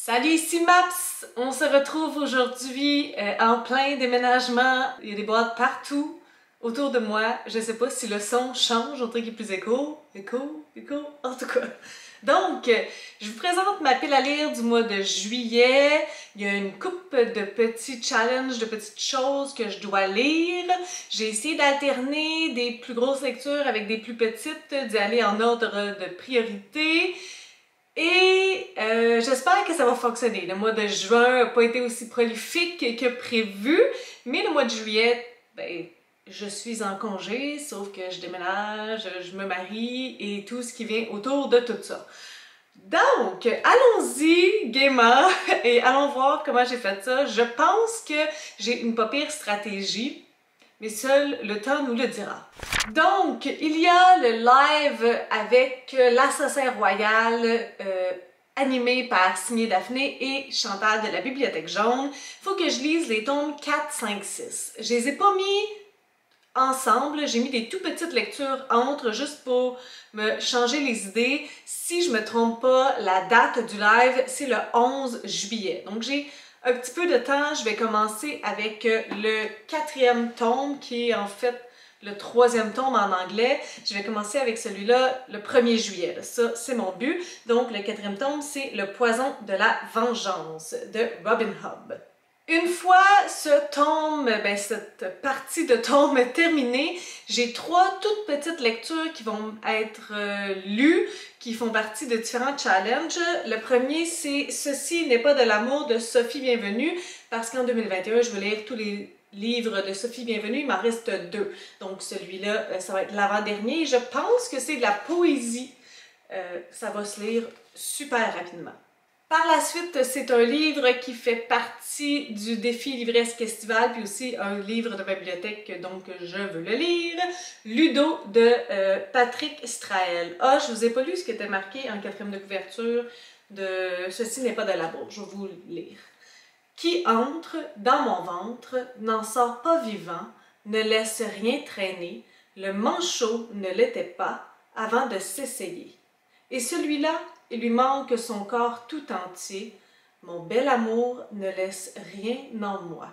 Salut, ici Maps! On se retrouve aujourd'hui en plein déménagement. Il y a des boîtes partout autour de moi. Je sais pas si le son change, on dirait qu'il est plus écho, en tout cas. Donc, je vous présente ma pile à lire du mois de juillet. Il y a une coupe de petits challenges, de petites choses que je dois lire. J'ai essayé d'alterner des plus grosses lectures avec des plus petites, d'y aller en ordre de priorité. Et j'espère que ça va fonctionner. Le mois de juin n'a pas été aussi prolifique que prévu, mais le mois de juillet, ben, je suis en congé, sauf que je déménage, je me marie et tout ce qui vient autour de tout ça. Donc, allons-y gaiement et allons voir comment j'ai fait ça. Je pense que j'ai une pas pire stratégie, mais seul le temps nous le dira. Donc, il y a le live avec l'Assassin Royal animé par Signé Daphné et Chantal de la Bibliothèque Jaune. Il faut que je lise les tomes 4, 5, 6. Je les ai pas mis ensemble, j'ai mis des tout petites lectures entre juste pour me changer les idées. Si je me trompe pas, la date du live, c'est le 11 juillet. Donc j'ai un petit peu de temps, je vais commencer avec le 4e tome qui est en fait le 3e tome en anglais. Je vais commencer avec celui-là le 1er juillet. Ça, c'est mon but. Donc le 4e tome, c'est Le Poison de la Vengeance de Robin Hobb. Une fois ce tome, cette partie de tome terminée, j'ai 3 toutes petites lectures qui vont être lues, qui font partie de différents challenges. Le premier, c'est Ceci n'est pas de l'amour de Sophie Bienvenue, parce qu'en 2021, je veux lire tous les livres de Sophie Bienvenue, il m'en reste 2. Donc celui-là, ça va être l'avant-dernier. Je pense que c'est de la poésie. Ça va se lire super rapidement. Par la suite, c'est un livre qui fait partie du défi livresque estival, puis aussi un livre de ma bibliothèque, donc je veux le lire. Ludo de Patrick Strael. Ah, je vous ai pas lu ce qui était marqué en 4e de couverture de Ceci n'est pas de l'amour, je vais vous le lire. Qui entre dans mon ventre n'en sort pas vivant, ne laisse rien traîner, le manchot ne l'était pas avant de s'essayer. Et celui-là, il lui manque son corps tout entier. Mon bel amour ne laisse rien en moi.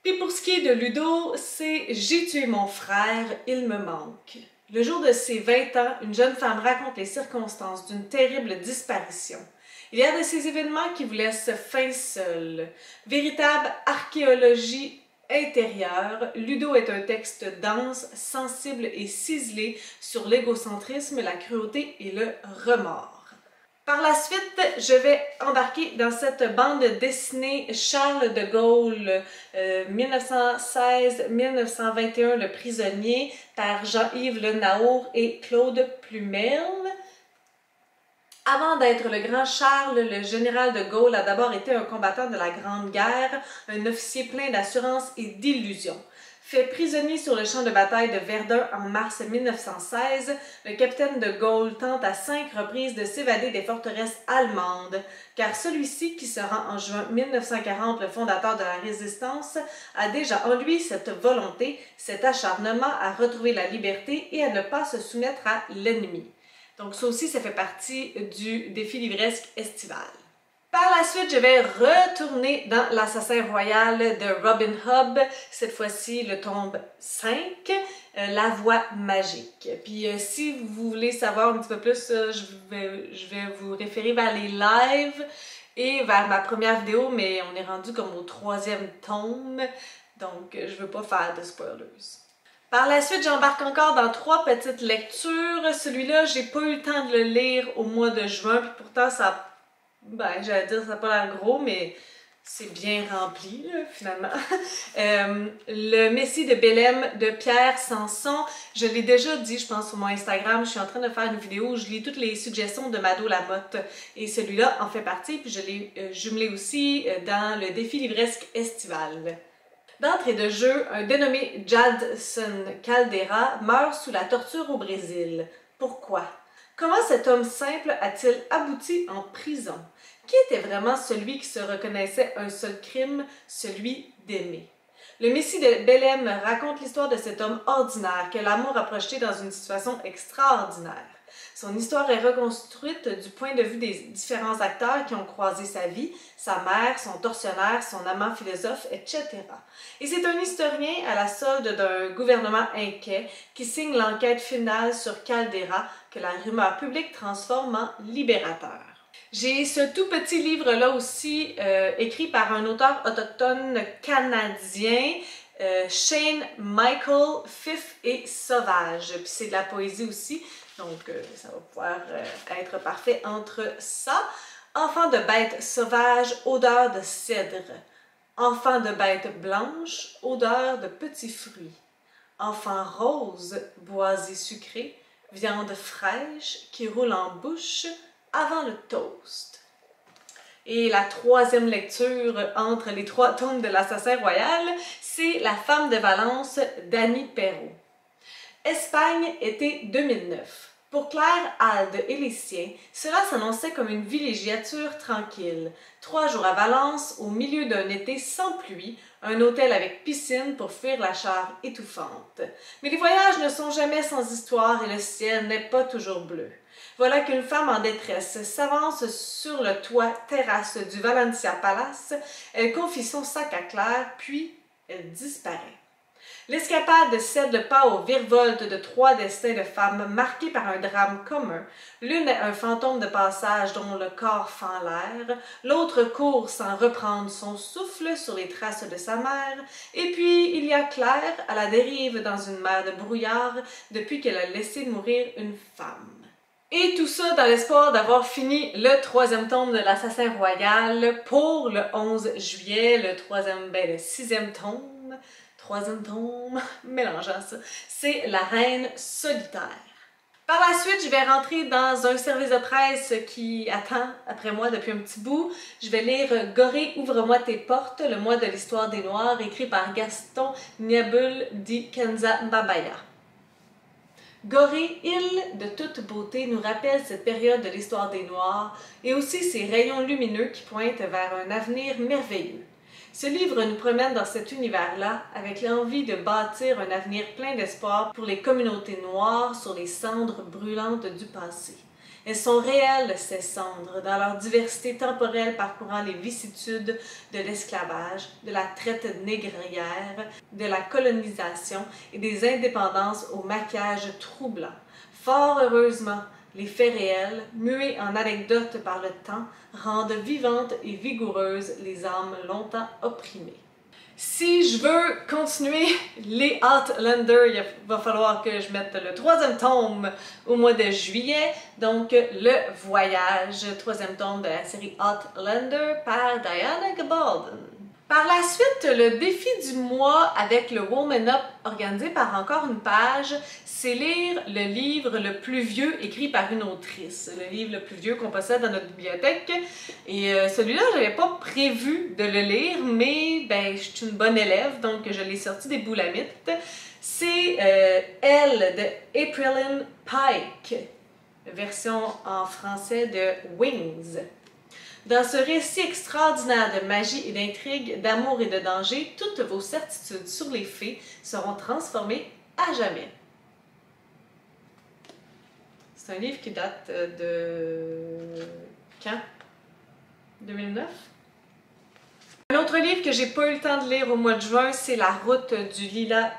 Puis pour ce qui est de Ludo, c'est « J'ai tué mon frère, il me manque ». Le jour de ses 20 ans, une jeune femme raconte les circonstances d'une terrible disparition. Il y a de ces événements qui vous laissent fin seul. Véritable archéologie intérieure, Ludo est un texte dense, sensible et ciselé sur l'égocentrisme, la cruauté et le remords. Par la suite, je vais embarquer dans cette bande dessinée Charles de Gaulle 1916-1921, Le prisonnier, par Jean-Yves Le Naour et Claude Plumel. Avant d'être le grand Charles, le général de Gaulle a d'abord été un combattant de la Grande Guerre, un officier plein d'assurance et d'illusions. Fait prisonnier sur le champ de bataille de Verdun en mars 1916, le capitaine de Gaulle tente à 5 reprises de s'évader des forteresses allemandes, car celui-ci, qui se rend en juin 1940 le fondateur de la résistance, a déjà en lui cette volonté, cet acharnement à retrouver la liberté et à ne pas se soumettre à l'ennemi. Donc ça aussi, ça fait partie du défi livresque estival. Par la suite, je vais retourner dans l'Assassin Royal de Robin Hobb, cette fois-ci le tome 5, La Voix magique. Puis si vous voulez savoir un petit peu plus, je vais vous référer vers les lives et vers ma première vidéo, mais on est rendu comme au 3e tome, donc je ne veux pas faire de spoilers. Par la suite, j'embarque encore dans 3 petites lectures. Celui-là, j'ai pas eu le temps de le lire au mois de juin, puis pourtant ça, j'allais dire ça n'a pas l'air gros, mais c'est bien rempli, là, finalement. Le Messie de Bélem de Pierre Sanson, je l'ai déjà dit, je pense, sur mon Instagram, je suis en train de faire une vidéo où je lis toutes les suggestions de Mado Lamotte, et celui-là en fait partie, puis je l'ai jumelé aussi dans le défi livresque estival. D'entrée de jeu, un dénommé Jadson Caldera meurt sous la torture au Brésil. Pourquoi? Comment cet homme simple a-t-il abouti en prison? Qui était vraiment celui qui se reconnaissait un seul crime, celui d'aimer? Le Messie de Bélem raconte l'histoire de cet homme ordinaire que l'amour a projeté dans une situation extraordinaire. Son histoire est reconstruite du point de vue des différents acteurs qui ont croisé sa vie, sa mère, son tortionnaire, son amant philosophe, etc. Et c'est un historien à la solde d'un gouvernement inquiet qui signe l'enquête finale sur Caldera que la rumeur publique transforme en libérateur. J'ai ce tout petit livre-là aussi, écrit par un auteur autochtone canadien, Shane Michael, Fif et Sauvage. Puis c'est de la poésie aussi, donc ça va pouvoir être parfait entre ça. Enfant de bête sauvage, odeur de cèdre. Enfant de bête blanche, odeur de petits fruits. Enfant rose, boisé sucré, viande fraîche qui roule en bouche avant le toast. Et la troisième lecture entre les 3 tomes de l'Assassin royal, c'est La femme de Valence d'Annie Perrault. Espagne, été 2009. Pour Claire, Alde et les siens, cela s'annonçait comme une villégiature tranquille. 3 jours à Valence, au milieu d'un été sans pluie, un hôtel avec piscine pour fuir la chaleur étouffante. Mais les voyages ne sont jamais sans histoire et le ciel n'est pas toujours bleu. Voilà qu'une femme en détresse s'avance sur le toit terrasse du Valencia Palace, elle confie son sac à Claire, puis elle disparaît. L'escapade cède le pas aux virevoltes de 3 destins de femmes marqués par un drame commun. L'une est un fantôme de passage dont le corps fend l'air, l'autre court sans reprendre son souffle sur les traces de sa mère, et puis il y a Claire à la dérive dans une mer de brouillard depuis qu'elle a laissé mourir une femme. Et tout ça dans l'espoir d'avoir fini le 3e tome de l'Assassin royal pour le 11 juillet, le 6e tome. 3e tome, mélangeant ça, c'est La Reine solitaire. Par la suite, je vais rentrer dans un service de presse qui attend après moi depuis un petit bout. Je vais lire Gorée, ouvre-moi tes portes, le mois de l'histoire des Noirs, écrit par Gaston Niabul di Kenza Mbabaya. Gorée, île de toute beauté, nous rappelle cette période de l'histoire des Noirs et aussi ses rayons lumineux qui pointent vers un avenir merveilleux. Ce livre nous promène dans cet univers-là avec l'envie de bâtir un avenir plein d'espoir pour les communautés noires sur les cendres brûlantes du passé. Elles sont réelles, ces cendres, dans leur diversité temporelle parcourant les vicissitudes de l'esclavage, de la traite négrière, de la colonisation et des indépendances au maquillage troublant. Fort heureusement, les faits réels, muets en anecdotes par le temps, rendent vivantes et vigoureuses les âmes longtemps opprimées. Si je veux continuer les Outlander, il va falloir que je mette le 3e tome au mois de juillet, donc Le Voyage, 3e tome de la série Outlander par Diana Gabaldon. Par la suite, le défi du mois avec le Woman Up organisé par Encore une page, c'est lire le livre le plus vieux écrit par une autrice, le livre le plus vieux qu'on possède dans notre bibliothèque. Et celui-là, je n'avais pas prévu de le lire, mais ben, je suis une bonne élève, donc je l'ai sorti des boulamites. C'est Elle de Aprilyn Pike, version en français de Wings. Dans ce récit extraordinaire de magie et d'intrigue, d'amour et de danger, toutes vos certitudes sur les fées seront transformées à jamais. C'est un livre qui date de... quand? 2009? Un autre livre que j'ai pas eu le temps de lire au mois de juin, c'est La route du lilas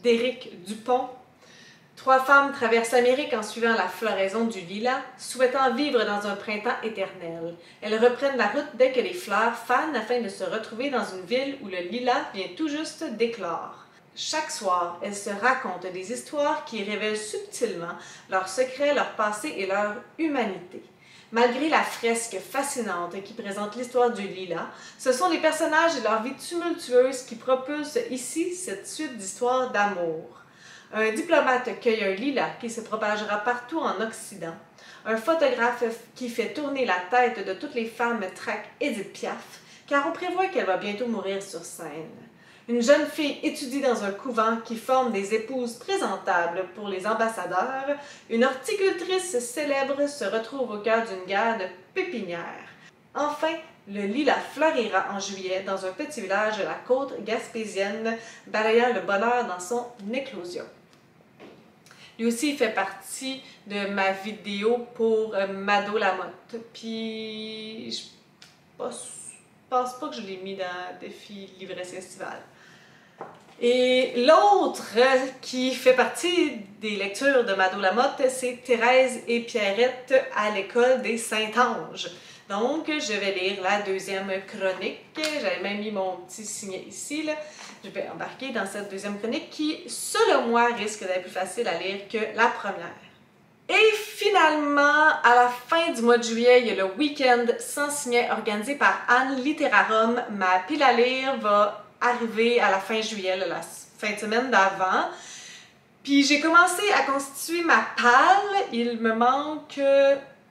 d'Éric Dupont. 3 femmes traversent l'Amérique en suivant la floraison du lilas, souhaitant vivre dans un printemps éternel. Elles reprennent la route dès que les fleurs fanent afin de se retrouver dans une ville où le lilas vient tout juste d'éclore. Chaque soir, elles se racontent des histoires qui révèlent subtilement leurs secrets, leur passé et leur humanité. Malgré la fresque fascinante qui présente l'histoire du lilas, ce sont les personnages et leur vie tumultueuse qui propulsent ici cette suite d'histoires d'amour. Un diplomate cueille un lilas qui se propagera partout en Occident. Un photographe qui fait tourner la tête de toutes les femmes traque Édith Piaf, car on prévoit qu'elle va bientôt mourir sur scène. Une jeune fille étudie dans un couvent qui forme des épouses présentables pour les ambassadeurs. Une horticultrice célèbre se retrouve au cœur d'une guerre de pépinières. Enfin, le lilas fleurira en juillet dans un petit village de la côte gaspésienne, balayant le bonheur dans son éclosion. Lui aussi, il fait partie de ma vidéo pour Mado Lamotte. Puis, je pense pas que je l'ai mis dans Défi Livresse Estivale. Et l'autre qui fait partie des lectures de Mado Lamotte, c'est Thérèse et Pierrette à l'école des Saint-Anges. Donc, je vais lire la deuxième chronique. J'avais même mis mon petit signet ici, là. Je vais embarquer dans cette deuxième chronique qui, selon moi, risque d'être plus facile à lire que la première. Et finalement, à la fin du mois de juillet, il y a le week-end sans signet organisé par Anne Littérarum. Ma pile à lire va arriver à la fin juillet, la fin de semaine d'avant. Puis j'ai commencé à constituer ma palle. Il me manque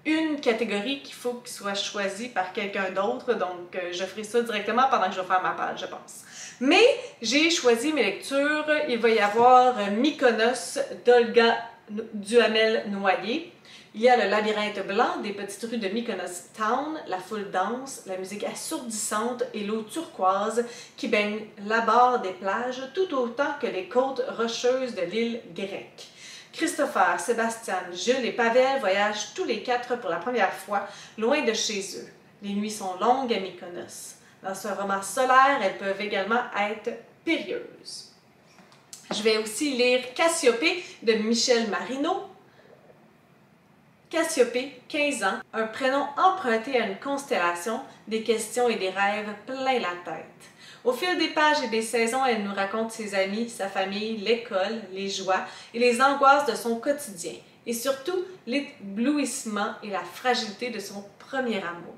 une catégorie qu'il faut qu'il soit choisie par quelqu'un d'autre, donc je ferai ça directement pendant que je vais faire ma page, je pense. Mais j'ai choisi mes lectures. Il va y avoir Mykonos d'Olga Duhamel-Noyer. Il y a le labyrinthe blanc des petites rues de Mykonos Town, la foule danse, la musique assourdissante et l'eau turquoise qui baigne la barre des plages tout autant que les côtes rocheuses de l'île grecque. Christopher, Sébastien, Jules et Pavel voyagent tous les quatre pour la première fois loin de chez eux. Les nuits sont longues à Mykonos. Dans ce roman solaire, elles peuvent également être périlleuses. Je vais aussi lire Cassiopée de Michel Marino. Cassiopée, 15 ans, un prénom emprunté à une constellation, des questions et des rêves plein la tête. Au fil des pages et des saisons, elle nous raconte ses amis, sa famille, l'école, les joies et les angoisses de son quotidien, et surtout l'éblouissement et la fragilité de son premier amour.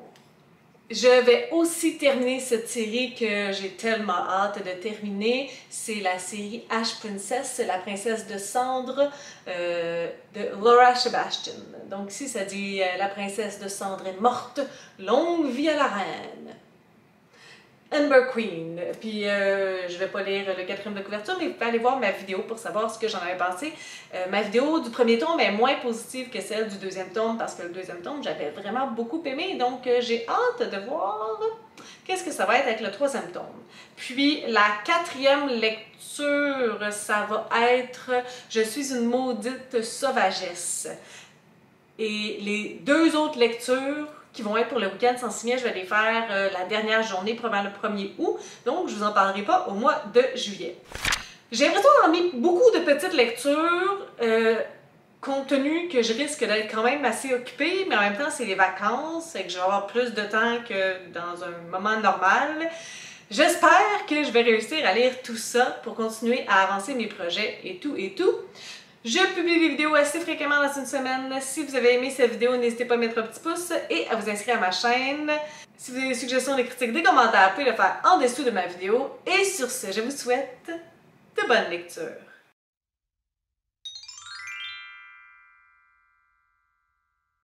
Je vais aussi terminer cette série que j'ai tellement hâte de terminer. C'est la série Ash Princess, la princesse de cendre de Laura Sebastian. Donc ici, ça dit la princesse de cendre est morte, longue vie à la reine. Amber Queen. Puis je vais pas lire le quatrième de couverture, mais vous pouvez aller voir ma vidéo pour savoir ce que j'en avais pensé. Ma vidéo du premier tome est moins positive que celle du deuxième tome parce que le deuxième tome, j'avais vraiment beaucoup aimé. Donc j'ai hâte de voir qu'est-ce que ça va être avec le troisième tome. Puis la quatrième lecture, ça va être Je suis une maudite sauvagesse. Et les deux autres lectures qui vont être pour le week-end sans signet, je vais les faire la dernière journée, probablement le 1er août, donc je vous en parlerai pas au mois de juillet. J'ai l'impression d'avoir mis beaucoup de petites lectures, compte tenu que je risque d'être quand même assez occupée, mais en même temps c'est les vacances, et que je vais avoir plus de temps que dans un moment normal. J'espère que je vais réussir à lire tout ça pour continuer à avancer mes projets et tout et tout. Je publie des vidéos assez fréquemment dans une semaine. Si vous avez aimé cette vidéo, n'hésitez pas à mettre un petit pouce et à vous inscrire à ma chaîne. Si vous avez des suggestions, des critiques, des commentaires, vous pouvez le faire en dessous de ma vidéo. Et sur ce, je vous souhaite de bonnes lectures.